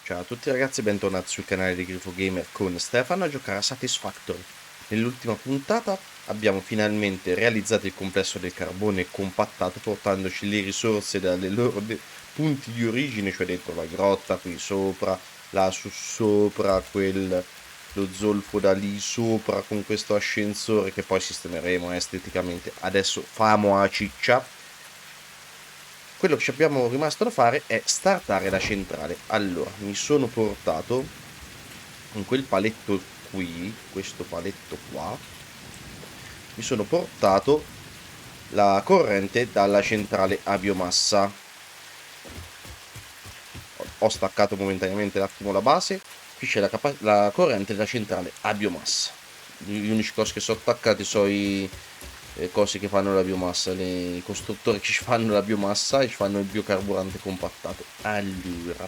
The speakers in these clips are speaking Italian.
Ciao a tutti ragazzi e bentornati sul canale di Grifo Gamer con Stefano a giocare a Satisfactory. Nell'ultima puntata abbiamo finalmente realizzato il complesso del carbone compattato portandoci le risorse dalle loro punti di origine, cioè dentro la grotta qui sopra, là su sopra, lo zolfo da lì sopra con questo ascensore che poi sistemeremo esteticamente. Adesso famo a ciccia. Quello che ci abbiamo rimasto da fare è startare la centrale. Allora, mi sono portato in quel paletto qui, questo paletto qua, mi sono portato la corrente dalla centrale a biomassa. Ho staccato momentaneamente un attimo la base, qui c'è la corrente della centrale a biomassa. Gli unici cosi che sono attaccati sono i cose che fanno la biomassa, i costruttori che ci fanno la biomassa e ci fanno il biocarburante compattato. Allora,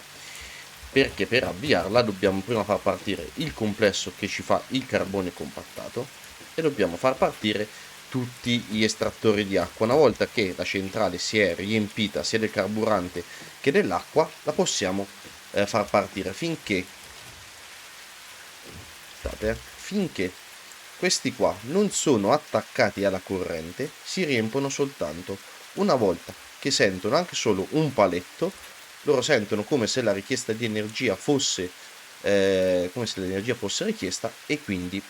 perché per avviarla dobbiamo prima far partire il complesso che ci fa il carbone compattato e dobbiamo far partire tutti gli estrattori di acqua. Una volta che la centrale si è riempita sia del carburante che dell'acqua, la possiamo far partire finché questi qua non sono attaccati alla corrente, si riempono soltanto. Una volta che sentono anche solo un paletto, loro sentono come se la richiesta di energia fosse richiesta e quindi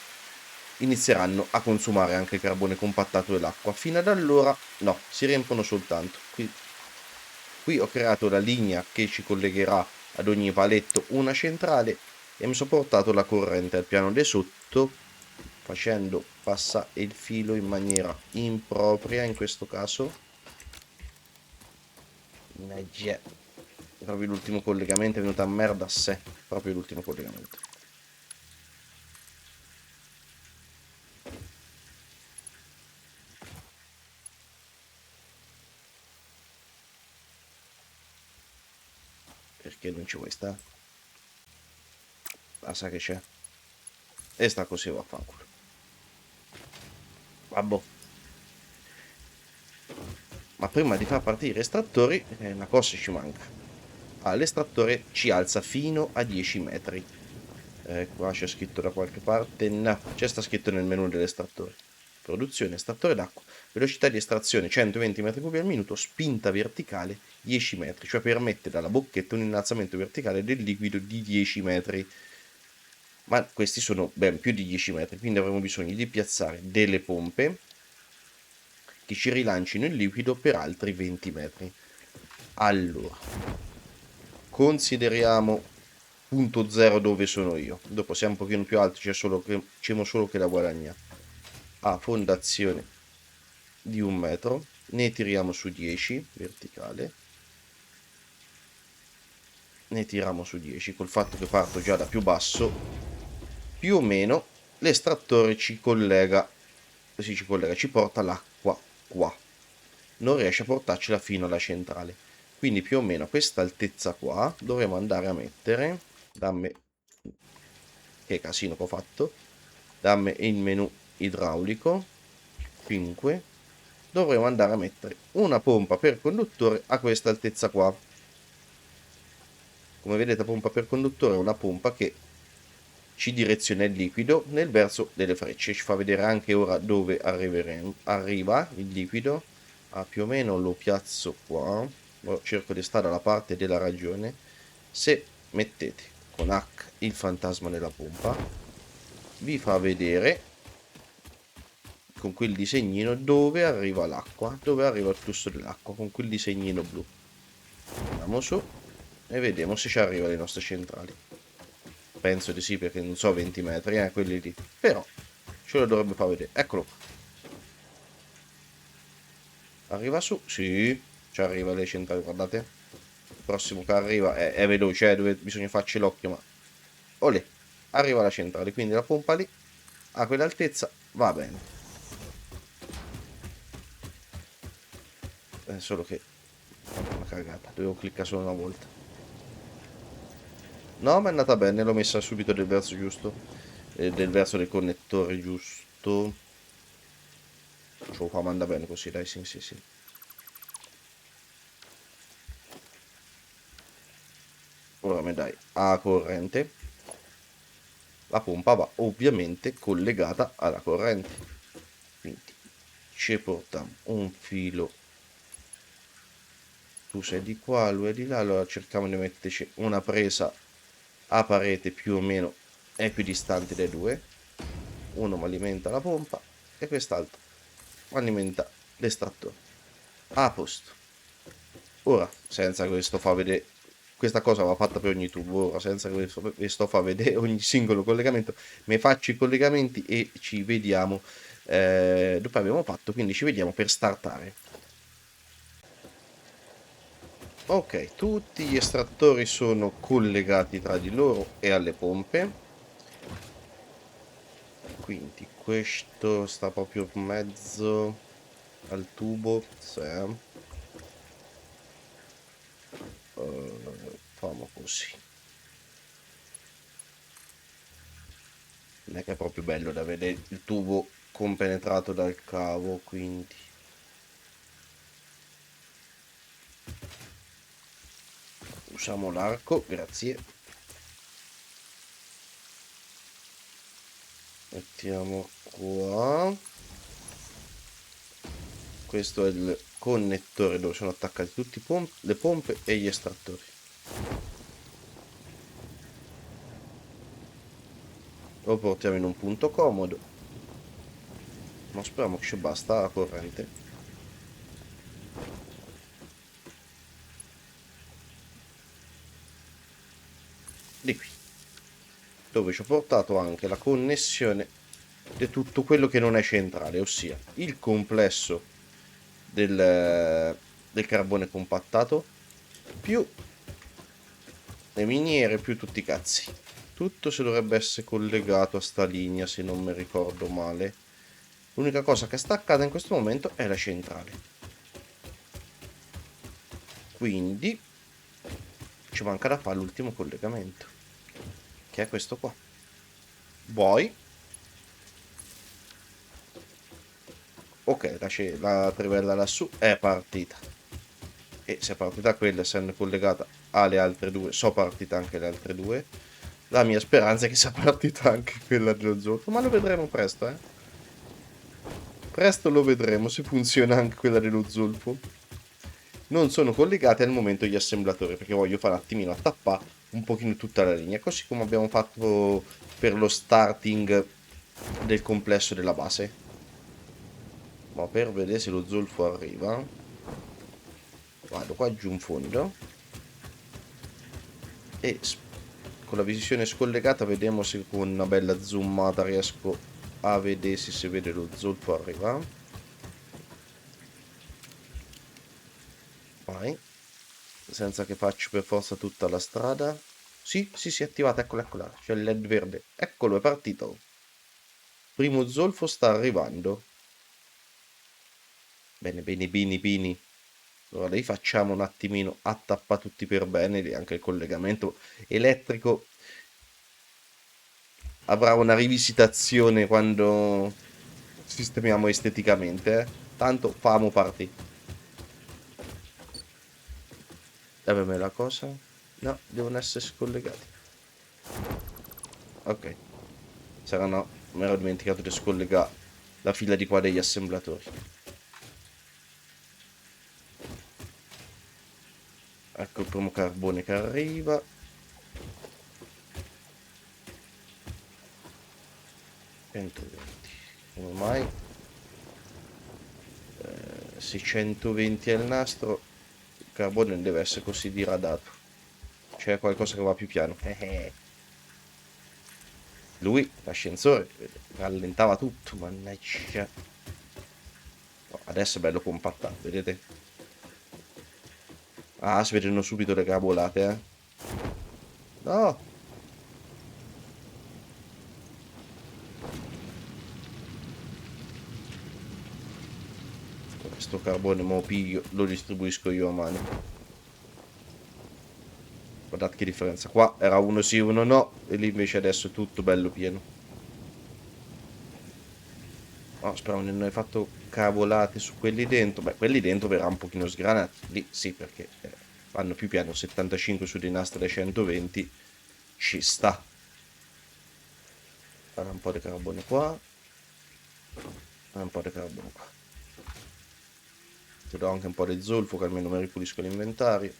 inizieranno a consumare anche il carbone compattato e l'acqua. Fino ad allora no, si riempono soltanto. Qui ho creato la linea che ci collegherà ad ogni paletto una centrale e mi sono portato la corrente al piano di sotto facendo passare il filo in maniera impropria in questo caso. Proprio l'ultimo collegamento è venuto a merda a sé, proprio l'ultimo collegamento. Perché non ci vuoi sta? Ah, sa che c'è. E sta così vaffanculo. Vabbè. Ma prima di far partire gli estrattori, una cosa ci manca. L'estrattore ci alza fino a 10 metri. Qua c'è scritto da qualche parte, no, c'è sta scritto nel menu dell'estrattore. Produzione, estrattore d'acqua, velocità di estrazione 120 m3 al minuto, spinta verticale 10 metri, cioè permette dalla bocchetta un innalzamento verticale del liquido di 10 metri. Ma questi sono ben più di 10 metri, quindi avremo bisogno di piazzare delle pompe che ci rilancino il liquido per altri 20 metri. Allora, consideriamo punto 0 dove sono io. Dopo siamo un pochino più alti, c'è solo che da guadagnare. A fondazione di 1 metro, ne tiriamo su 10, verticale. Ne tiriamo su 10, col fatto che parto già da più basso, più o meno l'estrattore ci porta l'acqua qua. Non riesce a portarcela fino alla centrale. Quindi più o meno a questa altezza qua dovremo andare a mettere, dammi, che casino che ho fatto, dammi il menu idraulico, 5, dovremo andare a mettere una pompa per conduttore a questa altezza qua. Come vedete, pompa per conduttore è una pompa che ci direziona il liquido nel verso delle frecce. Ci fa vedere anche ora dove arriva il liquido. Più o meno lo piazzo qua. Cerco di stare dalla parte della ragione. Se mettete con H il fantasma nella pompa, vi fa vedere con quel disegnino dove arriva l'acqua, dove arriva il flusso dell'acqua, con quel disegnino blu. Andiamo su e vediamo se ci arriva le nostre centrali. Penso di sì, perché non so 20 metri, quelli lì. Però ce lo dovrebbe far vedere. Eccolo qua. Arriva su. Sì, ci arriva le centrali, guardate. Il prossimo che arriva è veloce, bisogna farci l'occhio, ma... Olè, arriva la centrale, quindi la pompa lì, a quell'altezza, va bene. Solo che... Una cagata, dovevo cliccare solo una volta. No, ma è andata bene, l'ho messa subito del verso giusto. Del verso del connettore giusto. Ce lo fa, manda bene così, dai, sì, sì, sì. Ora mi dai a corrente. La pompa va ovviamente collegata alla corrente. Quindi ci portiamo un filo. Tu sei di qua, lui è di là. Allora cerchiamo di metterci una presa a parete più o meno equidistante dai due. Uno mi alimenta la pompa e quest'altro mi alimenta l'estrattore. A posto. Ora, senza che sto fa vedere, questa cosa va fatta per ogni tubo, ora senza che vi sto fa vedere ogni singolo collegamento, mi faccio i collegamenti e ci vediamo dopo abbiamo fatto, quindi ci vediamo per startare. Ok, tutti gli estrattori sono collegati tra di loro e alle pompe, quindi questo sta proprio in mezzo al tubo, facciamo così. Non è che è proprio bello da vedere il tubo compenetrato dal cavo, quindi usiamo l'arco, grazie. Mettiamo qua. Questo è il connettore dove sono attaccati tutti le pompe e gli estrattori. Lo portiamo in un punto comodo. Ma speriamo che ci basta la corrente. Di qui. Dove ci ho portato anche la connessione di tutto quello che non è centrale, ossia il complesso del carbone compattato più le miniere più tutti i cazzi. Tutto si dovrebbe essere collegato a sta linea, se non mi ricordo male. L'unica cosa che è staccata in questo momento è la centrale. Quindi ci manca da fare l'ultimo collegamento, che è questo qua. Poi ok, la trivella lassù è partita. E se è partita quella, essendo collegata alle altre due, so partita anche le altre due. La mia speranza è che sia partita anche quella dello zolfo, ma lo vedremo presto, eh. Presto lo vedremo se funziona anche quella dello zolfo. Non sono collegati al momento gli assemblatori perché voglio fare un attimino a tappare un pochino tutta la linea, così come abbiamo fatto per lo starting del complesso della base. Ma per vedere se lo zolfo arriva, vado qua giù in fondo e con la visione scollegata vediamo se con una bella zoomata riesco a vedere se si vede lo zolfo arriva. Vai, senza che faccio per forza tutta la strada. Sì, sì, sì, è attivata, eccola, eccola, c'è il LED verde. Eccolo, è partito. Primo zolfo sta arrivando. Bene, bene, bene, bene. Allora, lì facciamo un attimino a tappare tutti per bene, lì anche il collegamento elettrico avrà una rivisitazione quando sistemiamo esteticamente, eh. Tanto famo partire. Dammi la cosa. No, devono essere scollegati. Ok. Saranno. Mi ero dimenticato di scollegare la fila di qua degli assemblatori. Ecco il primo carbone che arriva. 120. Come mai? 620 è il nastro. Il carbone non deve essere così diradato. C'è qualcosa che va più piano. Lui, l'ascensore, rallentava tutto, mannaggia. No, adesso è bello compattato, vedete? Ah, si vedono subito le cavolate, eh. No! Questo carbone mo piglio, lo distribuisco io a mano. Guardate che differenza. Qua era uno sì, uno no. E lì invece adesso è tutto bello pieno. Oh, spero non hai fatto cavolate su quelli dentro. Beh, quelli dentro verrà un pochino sgranati. Lì sì, perché vanno più piano, 75 su dei nastri da 120 ci sta. Fare un po' di carbone qua, fare un po' di carbone qua. Ti do anche un po' di zolfo che almeno mi ripulisco l'inventario.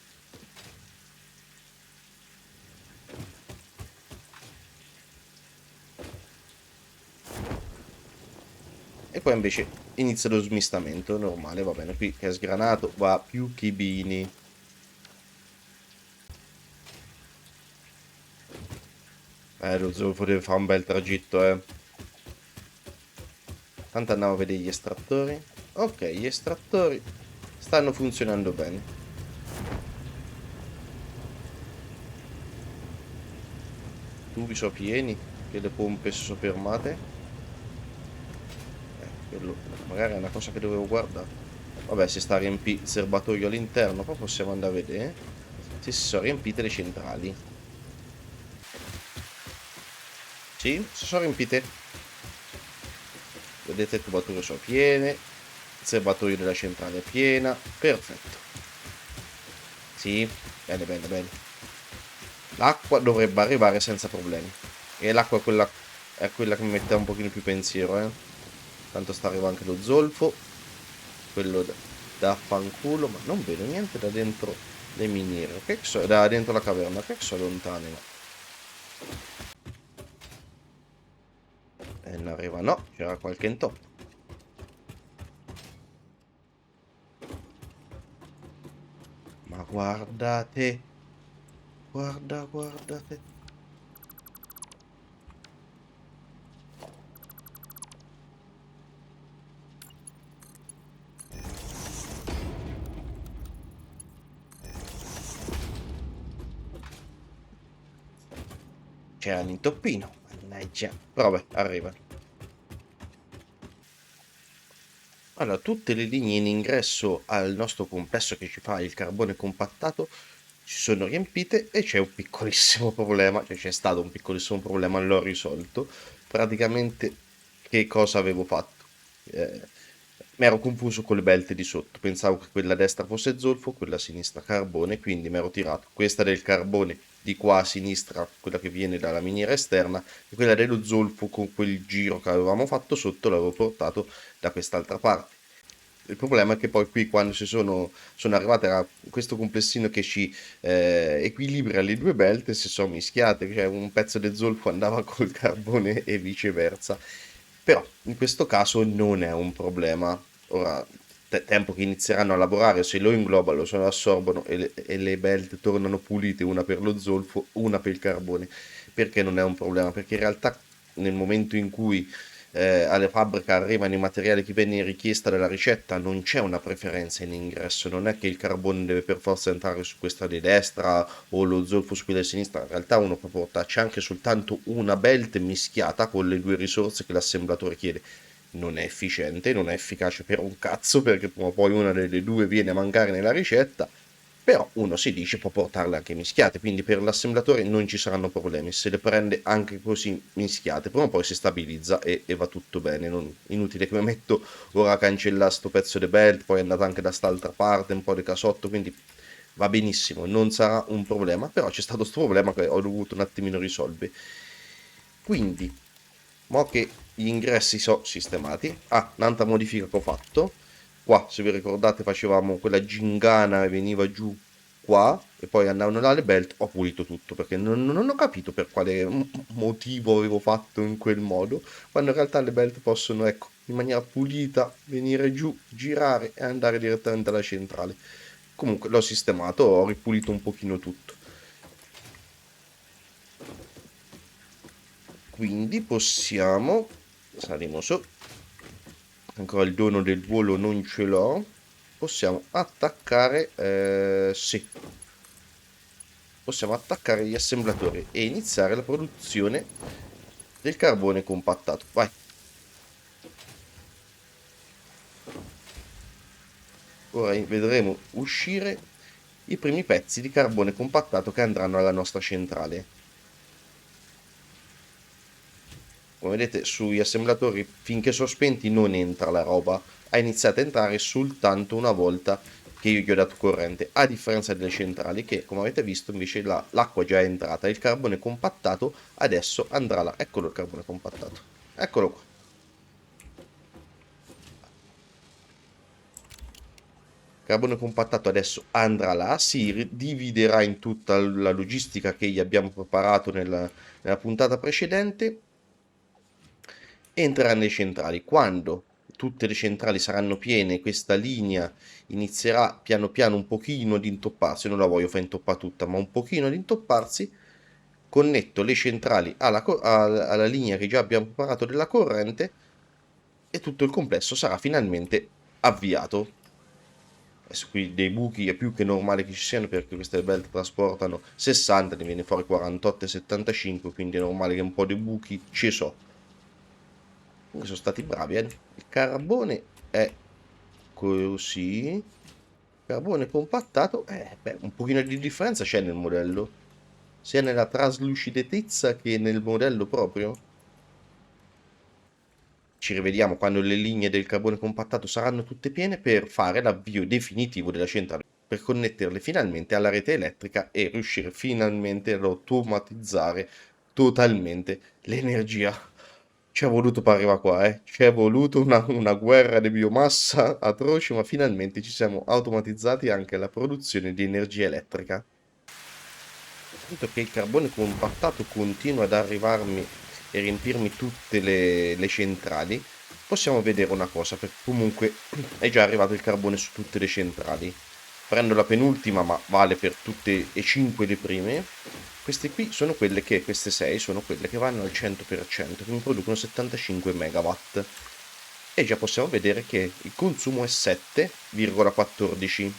E poi invece inizia lo smistamento normale, va bene, qui che è sgranato va più che bini. Lo zolfo deve fare un bel tragitto, eh. Tanto andiamo a vedere gli estrattori. Ok, gli estrattori stanno funzionando bene. I tubi sono pieni, che le pompe si sono fermate. Quello magari è una cosa che dovevo guardare. Vabbè, si sta riempendo il serbatoio all'interno, poi possiamo andare a vedere se si sono riempite le centrali. Sì, si sono riempite. Vedete, le tubature sono piene, il serbatoio della centrale è piena, perfetto. Sì, bene, bene, bene. L'acqua dovrebbe arrivare senza problemi. E l'acqua è quella che mi mette un pochino più pensiero, eh. Tanto sta arrivando anche lo zolfo, quello da fanculo, ma non vedo niente da dentro le miniere. Che so, da dentro la caverna, che so lontane, ma... non arriva, no, c'era qualche intoppo. Ma guardate, guardate. C'era l'intoppino, mannaggia. Però vabbè, arrivano. Allora, tutte le linee in ingresso al nostro complesso che ci fa il carbone compattato si sono riempite e c'è un piccolissimo problema, cioè c'è stato un piccolissimo problema, l'ho risolto. Praticamente che cosa avevo fatto? Eh, Mi ero confuso con le belt di sotto, pensavo che quella a destra fosse zolfo, quella a sinistra carbone, quindi mi ero tirato questa del carbone di qua a sinistra, quella che viene dalla miniera esterna, e quella dello zolfo con quel giro che avevamo fatto sotto l'avevo portato da quest'altra parte. Il problema è che poi qui quando sono arrivate a questo complessino che ci equilibra le due belt si sono mischiate, cioè un pezzo del zolfo andava col carbone e viceversa. Però in questo caso non è un problema. Ora, tempo che inizieranno a lavorare, se lo inglobano, se lo assorbono e le belt tornano pulite, una per lo zolfo, una per il carbone. Perché non è un problema? Perché in realtà nel momento in cui alle fabbriche arrivano i materiali che viene richiesta dalla ricetta, non c'è una preferenza in ingresso, non è che il carbone deve per forza entrare su questa di destra o lo zolfo su quella di sinistra, in realtà uno può portarci anche soltanto una belt mischiata con le due risorse che l'assemblatore chiede. Non è efficiente, non è efficace per un cazzo perché prima o poi una delle due viene a mancare nella ricetta, però uno si dice può portarle anche mischiate, quindi per l'assemblatore non ci saranno problemi, se le prende anche così mischiate, prima o poi si stabilizza e va tutto bene, inutile che mi metto ora a cancellare sto pezzo di belt, poi è andato anche da st'altra parte, un po' di casotto, quindi va benissimo, non sarà un problema, però c'è stato questo problema che ho dovuto un attimino risolvere. Quindi, mo che gli ingressi sono sistemati, un'altra modifica che ho fatto, qua se vi ricordate facevamo quella gingana e veniva giù qua e poi andavano là le belt, ho pulito tutto perché non ho capito per quale motivo avevo fatto in quel modo, quando in realtà le belt possono, ecco, in maniera pulita venire giù, girare e andare direttamente alla centrale. Comunque l'ho sistemato, ho ripulito un pochino tutto. Quindi possiamo, saremo su, ancora il dono del volo non ce l'ho, possiamo attaccare, sì, possiamo attaccare gli assemblatori e iniziare la produzione del carbone compattato. Vai. Ora vedremo uscire i primi pezzi di carbone compattato che andranno alla nostra centrale. Come vedete sugli assemblatori finché sono spenti non entra la roba, ha iniziato a entrare soltanto una volta che io gli ho dato corrente, a differenza delle centrali che, come avete visto, invece l'acqua già è entrata, il carbone compattato adesso andrà là. Eccolo il carbone compattato, eccolo qua. Carbone compattato adesso andrà là, si dividerà in tutta la logistica che gli abbiamo preparato nella puntata precedente, entrerà nelle centrali. Quando tutte le centrali saranno piene, questa linea inizierà piano piano un pochino ad intopparsi, non la voglio far intoppare tutta, ma un pochino ad intopparsi, connetto le centrali alla linea che già abbiamo preparato della corrente e tutto il complesso sarà finalmente avviato. Adesso qui dei buchi è più che normale che ci siano perché queste belt trasportano 60, ne viene fuori 48 e 75, quindi è normale che un po' di buchi ci so. Sono stati bravi, eh. Il carbone è così. Carbone compattato, beh, un pochino di differenza c'è nel modello, sia nella traslucidezza che nel modello proprio. Ci rivediamo quando le linee del carbone compattato saranno tutte piene per fare l'avvio definitivo della centrale, per connetterle finalmente alla rete elettrica e riuscire finalmente ad automatizzare totalmente l'energia. Ci è voluto per arrivare qua, eh. Ci è voluto una guerra di biomassa atroce, ma finalmente ci siamo automatizzati anche la produzione di energia elettrica. Tanto che il carbone compattato continua ad arrivarmi e riempirmi tutte le centrali, possiamo vedere una cosa, perché comunque è già arrivato il carbone su tutte le centrali. Prendo la penultima, ma vale per tutte e 5 le prime. Queste qui sono quelle che, queste 6 sono quelle che vanno al 100%, che mi producono 75 megawatt. E già possiamo vedere che il consumo è 7,14.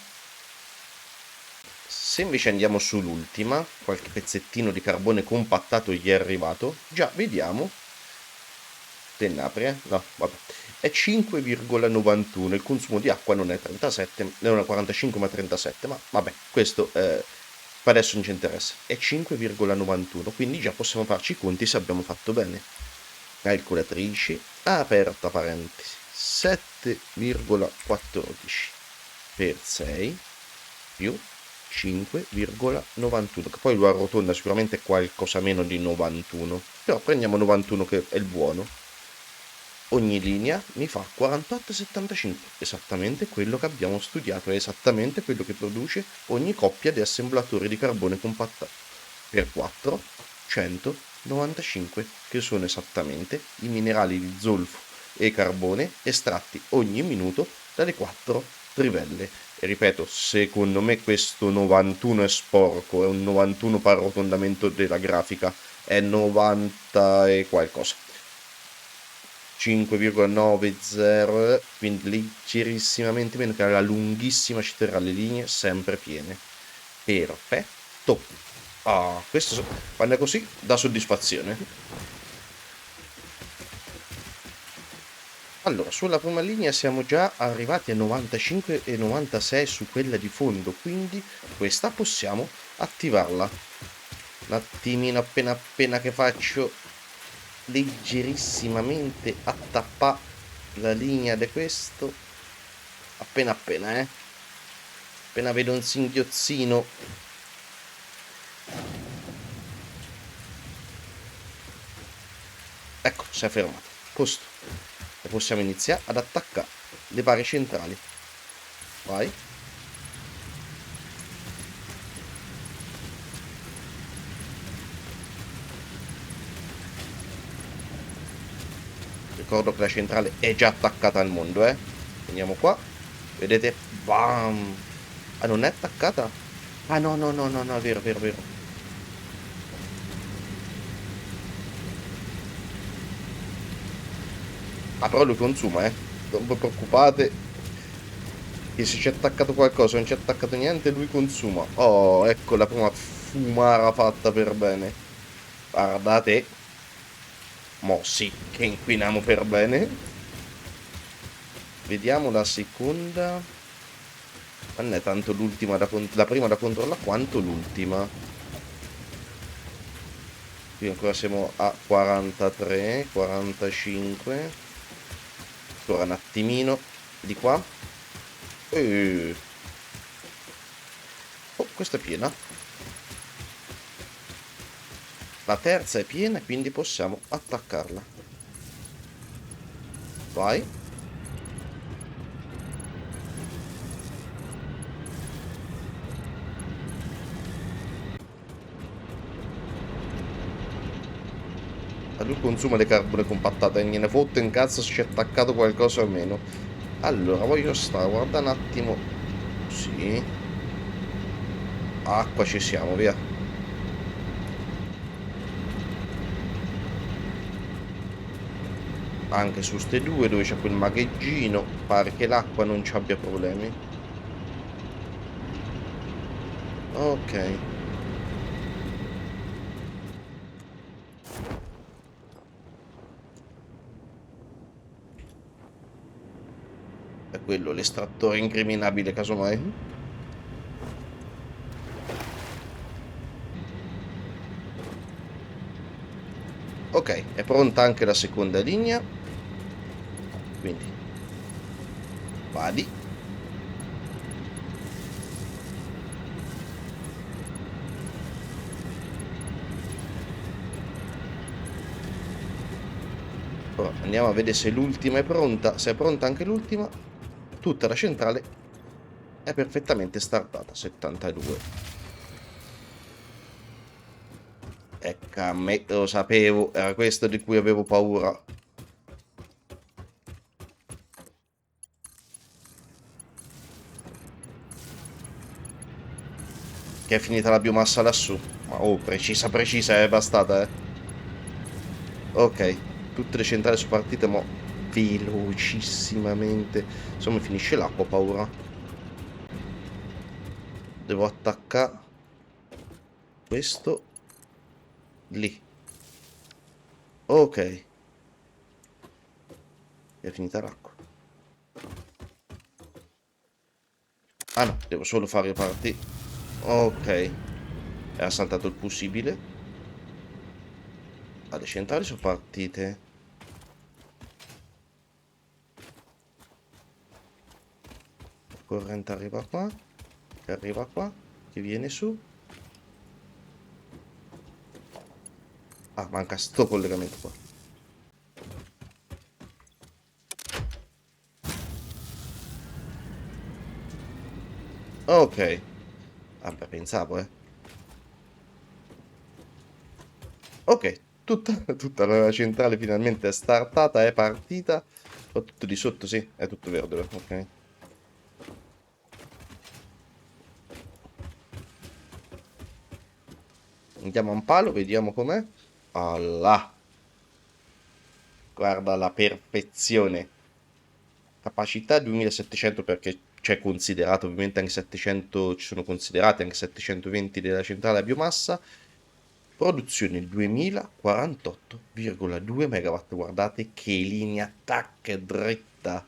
Se invece andiamo sull'ultima, qualche pezzettino di carbone compattato gli è arrivato, già vediamo, Tennapri, no, vabbè, è 5,91, il consumo di acqua non è 37, non è 45 ma 37, ma vabbè, questo per adesso non ci interessa, è 5,91, quindi già possiamo farci i conti se abbiamo fatto bene. Calcolatrici, aperta parentesi, 7,14 per 6 più 5,91, che poi lo arrotonda sicuramente qualcosa meno di 91, però prendiamo 91 che è il buono. Ogni linea mi fa 48,75, esattamente quello che abbiamo studiato, è esattamente quello che produce ogni coppia di assemblatori di carbone compattato. Per 4, 195, che sono esattamente i minerali di zolfo e carbone estratti ogni minuto dalle 4 trivelle. E ripeto, secondo me questo 91 è sporco, è un 91 per arrotondamento della grafica, è 90 e qualcosa. 5,90, quindi leggerissimamente meno, che alla lunghissima ci terrà le linee sempre piene. Perfetto. Ah, questo quando è così dà soddisfazione. Allora, sulla prima linea siamo già arrivati a 95 e 96 su quella di fondo, quindi questa possiamo attivarla. Un attimino appena che faccio leggerissimamente a tappare la linea di questo, appena appena vedo un singhiozzino, ecco, si è fermato, posto, e possiamo iniziare ad attaccare le varie centrali. Vai. Ricordo che la centrale è già attaccata al mondo, andiamo qua, vedete, bam. Ah, non è attaccata? Ah, no, no, no, no, no, è vero, vero, vero. Ah, però lui consuma, non vi preoccupate che se c'è attaccato qualcosa, non c'è attaccato niente, lui consuma. Oh, ecco la prima fumara fatta per bene. Guardate. Mo sì, che inquiniamo per bene. Vediamo la seconda. Non è tanto l'ultima la prima da controllare quanto l'ultima. Qui ancora siamo a 43, 45. Ancora un attimino di qua. questa è piena. La terza è piena, quindi possiamo attaccarla. Vai. A lui consuma le carbone compattate e gliene fotte in cazzo se ci è attaccato qualcosa o meno. Allora, voglio stare, guarda un attimo. Sì. Acqua ci siamo, via. Anche su ste due dove c'è quel magheggino, pare che l'acqua non ci abbia problemi. Ok. È quello l'estrattore incriminabile, casomai. Ok, è pronta anche la seconda linea. Quindi, vadi. Ora andiamo a vedere se l'ultima è pronta. Se è pronta anche l'ultima, tutta la centrale è perfettamente startata. 72. Ecco, a me lo sapevo, era questo di cui avevo paura. Che è finita la biomassa lassù. Ma oh, precisa, precisa, è bastata, eh. Ok, tutte le centrali sono partite, ma velocissimamente. Insomma, finisce l'acqua, paura. Devo attaccare questo lì. Ok, è finita l'acqua. Ah no, devo solo fare partire. Ok, era saltato il possibile. Ah, le centrali sono partite. Corrente arriva qua, che arriva qua, che viene su. Ah, manca sto collegamento qua. Ok. Vabbè, pensavo, eh. Ok, tutta la centrale finalmente è startata, è partita. Ho tutto di sotto, sì, è tutto verde, ok. Andiamo a un palo, vediamo com'è. Allah, guarda la perfezione. Capacità 2700 perché c'è considerato, ovviamente anche 700, ci sono considerati anche 720 della centrale a biomassa. Produzione 2048,2 megawatt. Guardate che linea attacca dritta.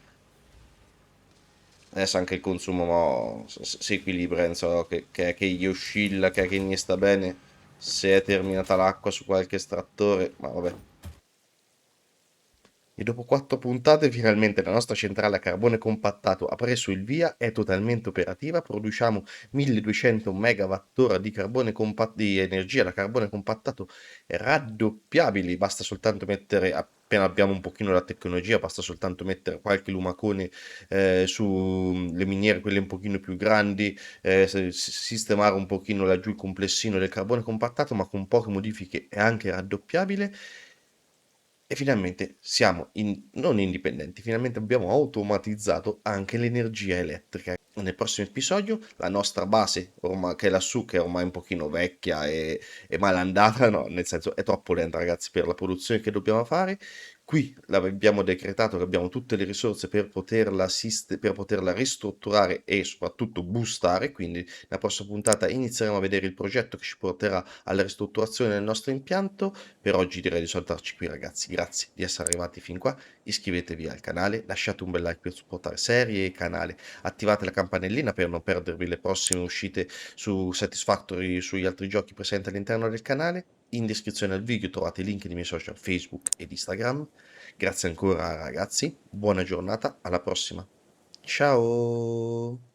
Adesso anche il consumo si equilibra, insomma, che gli oscilla, che gli sta bene. Se è terminata l'acqua su qualche estrattore, ma vabbè. E dopo 4 puntate finalmente la nostra centrale a carbone compattato ha preso il via, è totalmente operativa, produciamo 1200 MWh di energia da carbone compattato raddoppiabili, basta soltanto mettere, appena abbiamo un pochino la tecnologia, basta soltanto mettere qualche lumacone sulle miniere, quelle un pochino più grandi, sistemare un pochino laggiù il complessino del carbone compattato, ma con poche modifiche è anche raddoppiabile. E finalmente siamo non indipendenti, finalmente abbiamo automatizzato anche l'energia elettrica. Nel prossimo episodio la nostra base, che è lassù, che è ormai un pochino vecchia e malandata, no, nel senso è troppo lenta ragazzi per la produzione che dobbiamo fare. Qui abbiamo decretato che abbiamo tutte le risorse per poterla ristrutturare e soprattutto boostare, quindi nella prossima puntata inizieremo a vedere il progetto che ci porterà alla ristrutturazione del nostro impianto. Per oggi direi di salutarci qui ragazzi, grazie di essere arrivati fin qua, iscrivetevi al canale, lasciate un bel like per supportare serie e canale, attivate la campanellina per non perdervi le prossime uscite su Satisfactory e sugli altri giochi presenti all'interno del canale. In descrizione al video trovate i link dei miei social Facebook ed Instagram. Grazie ancora ragazzi, buona giornata, alla prossima. Ciao!